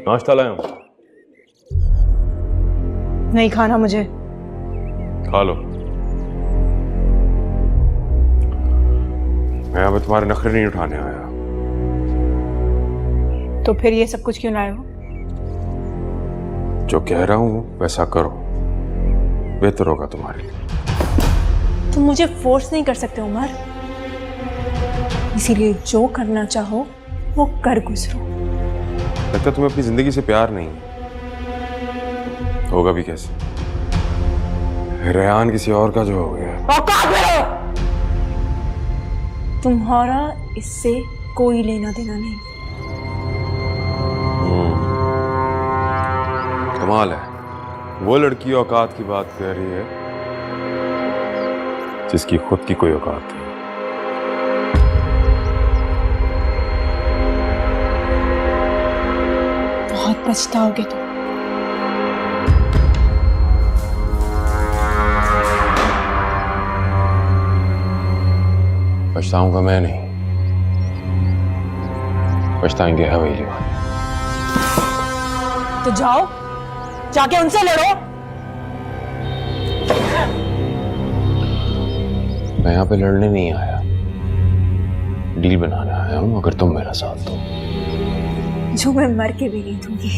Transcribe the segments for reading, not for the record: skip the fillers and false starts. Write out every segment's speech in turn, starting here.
नाश्ता लाया हूं। नहीं खाना मुझे। खा लो। मैं अब तुम्हारे नखरे नहीं उठाने आया। तो फिर ये सब कुछ क्यों लाए हो? जो कह रहा हूं वैसा करो, बेहतर होगा तुम्हारे लिए। तुम मुझे फोर्स नहीं कर सकते उमर, इसीलिए जो करना चाहो वो कर गुजरो। लगता तुम्हें अपनी जिंदगी से प्यार नहीं है। होगा भी कैसे? रेहान किसी और का जो हो गया। औकात में रहो। तुम्हारा इससे कोई लेना देना नहीं। कमाल है, वो लड़की औकात की बात कर रही है जिसकी खुद की कोई औकात नहीं। बहुत पछताओगे तुम। पछताऊंगा मैं नहीं, पछताएंगे हवेली वाले। तो जाओ, जाके उनसे लड़ो। मैं यहाँ पे लड़ने नहीं आया, डील बनाने आया हूँ। अगर तुम मेरा साथ दो। जो मैं मर के भी नहीं दूंगी।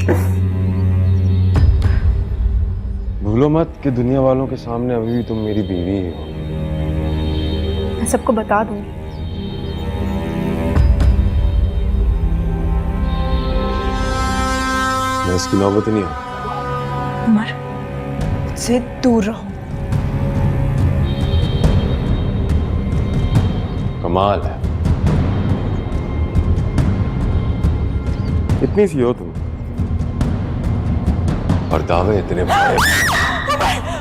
भूलो मत कि दुनिया वालों के सामने अभी भी तुम मेरी बीवी ही हो। मैं सबको बता दूंगी। मैं इसकी नौबत ही नहीं आऊँ। उमर, मुझसे दूर रहो। कमाल है, इतनी सी हो तुम और दावे इतने बड़े।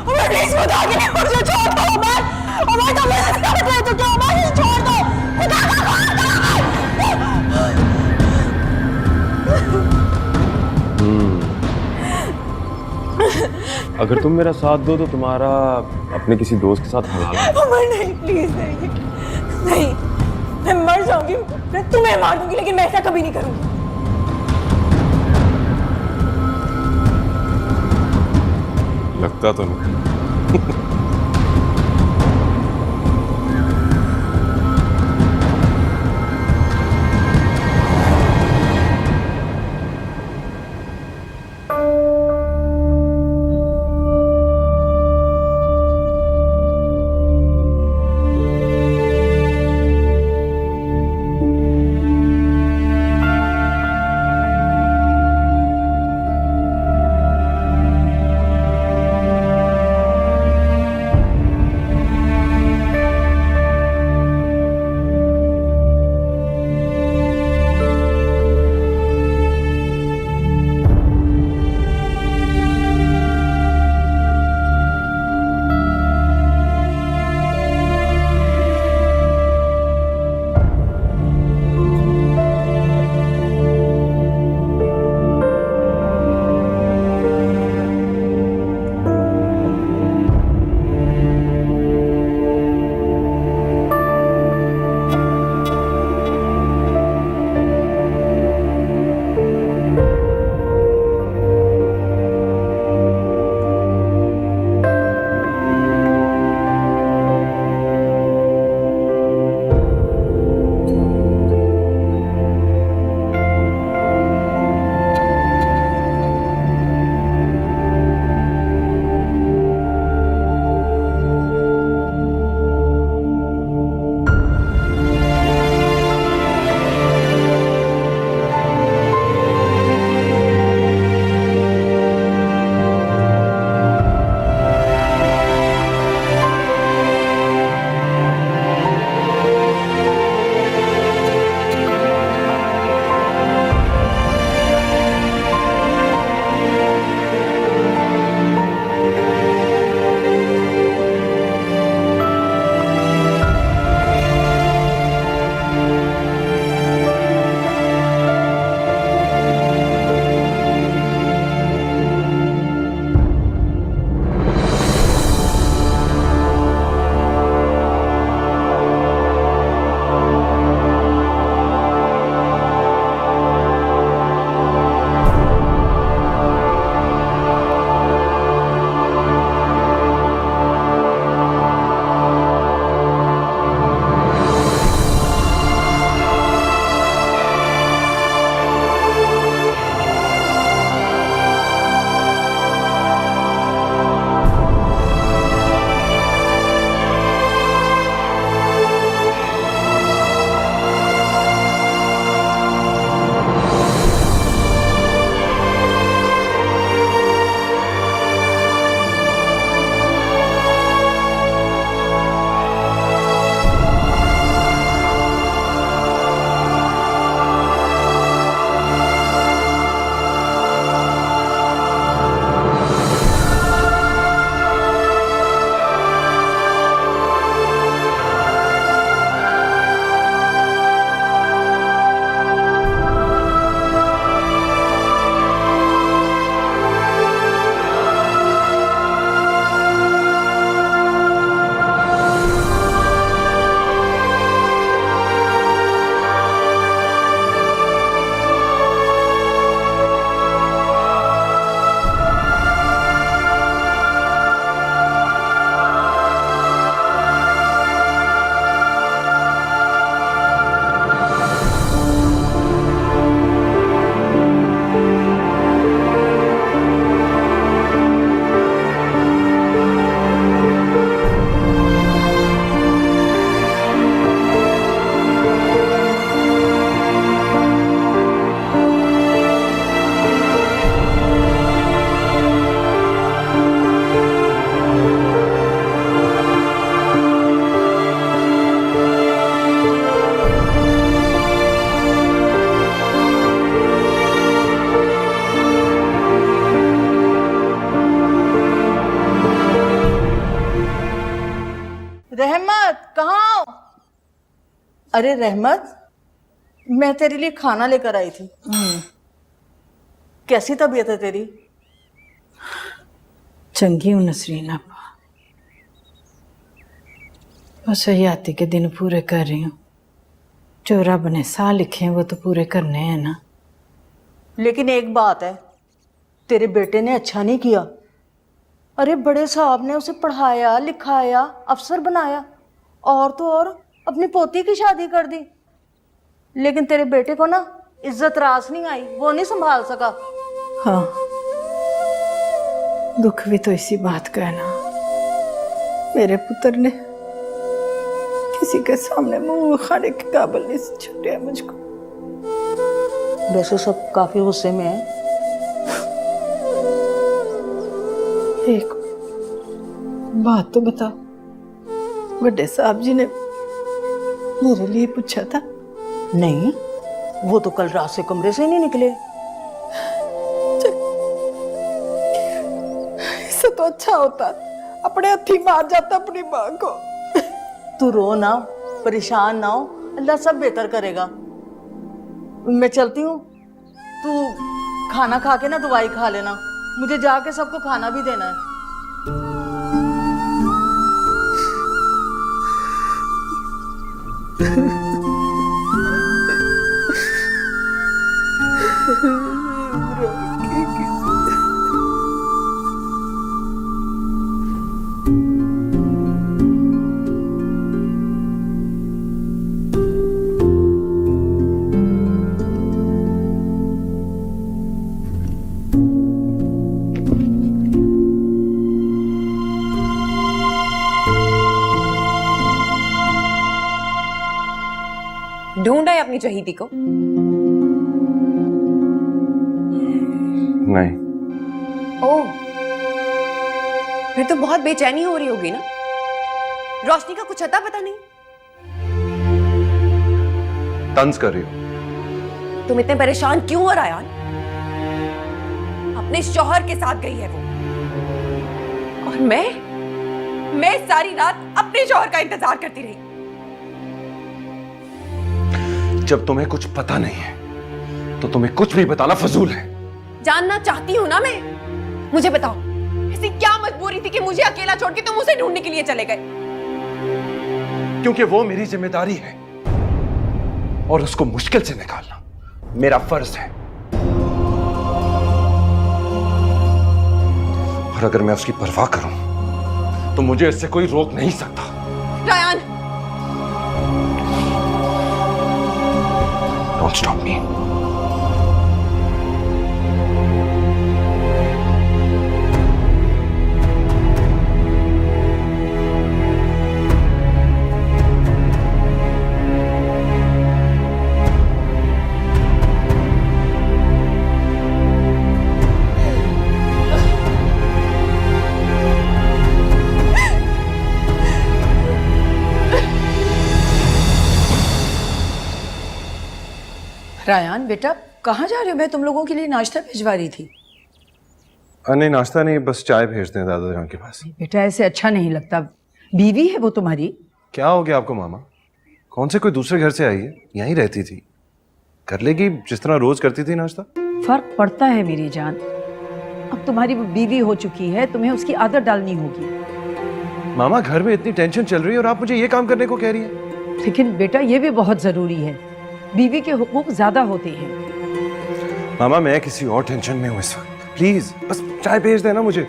उमर प्लीज खुदा के लिए मुझे छोड़ दो। उमर, उमर तुम मुझे छोड़ दो। तो क्या उमर, मुझे छोड़ दो। खुदा का वादा। अगर तुम मेरा साथ दो तो तुम्हारा अपने किसी दोस्त के साथ हवाला। उमर नहीं, प्लीज नहीं, नहीं। मैं मर जाऊंगी, मैं तुम्हें मार दूंगी, लेकिन मैं ऐसा कभी नहीं करूंगी। लगता तो नहीं। अरे रहमत, मैं तेरे लिए खाना लेकर आई थी। कैसी तबीयत है तेरी? चंगी हूँ नसरीन आपा, बस हयाती के दिन पूरे कर रही हूँ। जो रब ने साह लिखे हैं वो तो पूरे करने हैं ना। लेकिन एक बात है, तेरे बेटे ने अच्छा नहीं किया। अरे बड़े साहब ने उसे पढ़ाया लिखाया, अफसर बनाया, और तो और अपनी पोती की शादी कर दी। लेकिन तेरे बेटे को ना इज्जत रास नहीं आई, वो नहीं संभाल सका। हाँ, दुख भी तो इसी बात का है ना। मेरे पुत्र ने किसी के सामने मुंह खाने के काबिल नहीं छोड़ा मुझको। वैसे सब काफी गुस्से में है। एक बात तो बता, बड़े साहब जी ने मेरे लिए पूछा था? नहीं, वो तो कल रात से कमरे से ही नहीं निकले। इससे तो अच्छा होता अपने हथी मार जाता अपनी माँ को। तू रो ना, परेशान ना हो, अल्लाह सब बेहतर करेगा। मैं चलती हूँ, तू खाना खा के ना दवाई खा लेना। मुझे जाके सबको खाना भी देना है। ढूंढा है अपनी चहीती को? नहीं। ओह, फिर तो बहुत बेचैनी हो रही होगी ना। रोशनी का कुछ अता पता नहीं? तंज कर रही हो? तुम इतने परेशान क्यों हो रायान? अपने शौहर के साथ गई है वो, और मैं सारी रात अपने शौहर का इंतजार करती रही। जब तुम्हें कुछ पता नहीं है तो तुम्हें कुछ भी बताना फजूल है। जानना चाहती हूं ना मैं। मुझे बताओ, ऐसी क्या मजबूरी थी कि मुझे अकेला छोड़ के तुम उसे ढूंढने के लिए चले गए? क्योंकि वो मेरी जिम्मेदारी है और उसको मुश्किल से निकालना मेरा फर्ज है। और अगर मैं उसकी परवाह करूं तो मुझे इससे कोई रोक नहीं सकता। Rayan, Don't stop me. Rayan बेटा, कहाँ जा रहे हो? मैं तुम लोगों के लिए नाश्ता भिजवा रही थी। नहीं, नाश्ता नहीं, बस चाय भेज दें दादा जान के पास। बेटा ऐसे अच्छा नहीं लगता। बीवी है वो तुम्हारी। क्या हो गया आपको मामा? कौन से कोई दूसरे घर से आई है? यहीं रहती थी, कर लेगी जिस तरह रोज करती थी नाश्ता। फर्क पड़ता है मेरी जान। अब तुम्हारी वो बीवी हो चुकी है, तुम्हें उसकी आदत डालनी होगी। मामा, घर में इतनी टेंशन चल रही है और आप मुझे ये काम करने को कह रही है। लेकिन बेटा ये भी बहुत जरूरी है, बीवी के हुकूक ज्यादा होते हैं। मामा, मैं किसी और टेंशन में हूँ इस वक्त। प्लीज बस चाय भेज देना मुझे।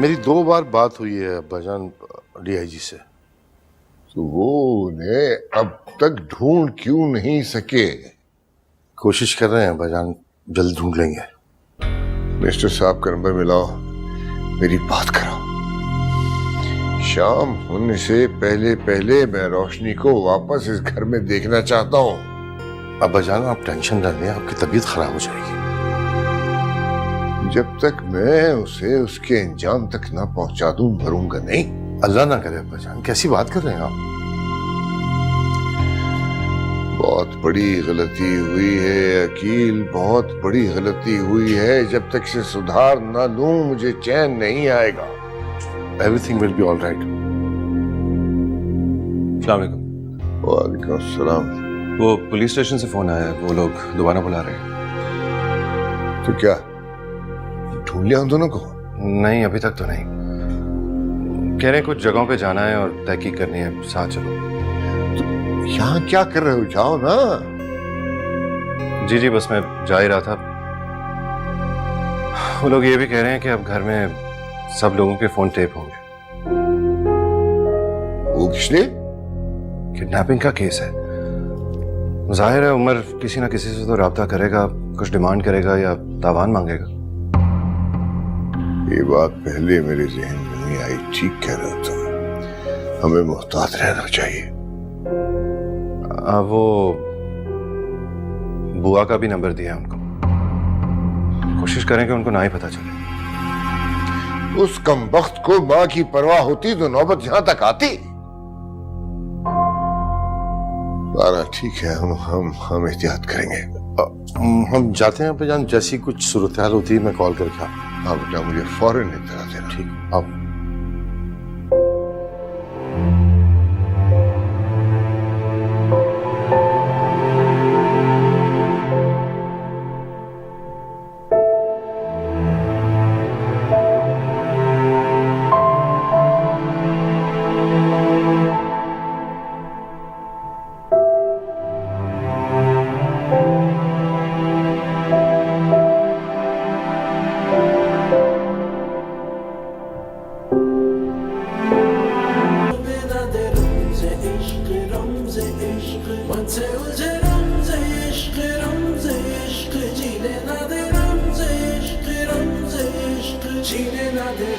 मेरी 2 बार बात हुई है अब्बाजान डीआईजी से। तो वो उन्हें अब तक ढूंढ क्यों नहीं सके? कोशिश कर रहे हैं अब्बाजान, जल्द ढूंढ लेंगे। मिस्टर साहब का नंबर मिलाओ, मेरी बात करो। शाम होने से पहले पहले मैं रोशनी को वापस इस घर में देखना चाहता हूँ। अब्बाजान आप टेंशन न लें, आपकी तबीयत खराब हो जाएगी। जब तक मैं उसे उसके अंजाम तक ना पहुंचा दूं मरूंगा नहीं। अल्लाह ना करे अब्बाजान, कैसी बात कर रहे हैं आप? बहुत बड़ी गलती हुई है अकील, बहुत बड़ी गलती हुई है। जब तक से सुधार ना लूं मुझे चैन नहीं आएगा। Everything will be all right. अस्सलाम वालेकुम। वालेकुम सलाम। वो पुलिस स्टेशन से फोन आया है, वो लोग दोबारा बुला रहे हैं। तो क्या ढूंढ लिया उन दोनों को? नहीं, अभी तक तो नहीं। कह रहे हैं कुछ जगहों पे जाना है और तहकीक करनी है, साथ चलो। यहाँ क्या कर रहे हो? जाओ ना। जी जी, बस मैं जा ही रहा था। वो लोग ये भी कह रहे हैं कि अब घर में सब लोगों के फोन टेप होंगे। वो किसने? किडनैपिंग का केस है। जाहिर है उमर किसी ना किसी से तो राब्ता करेगा, कुछ डिमांड करेगा या तावान मांगेगा। ये बात पहले मेरे जहन में नहीं आई। ठीक कह रहे हो तुम, हमें मोहतात रहना चाहिए। वो बुआ का भी नंबर दिया है उनको। कोशिश करें कि उनको ना ही पता चले। उस कमबख्त को माँ की परवाह होती तो नौबत यहां तक आती। सारा ठीक है, हम एहतियात करेंगे। हम जाते हैं भाईजान, जैसी कुछ सूरत हाल होती है मैं कॉल करके हाँ बेटा, मुझे फौरन इत्तला देना। ठीक आप। जीने ना दे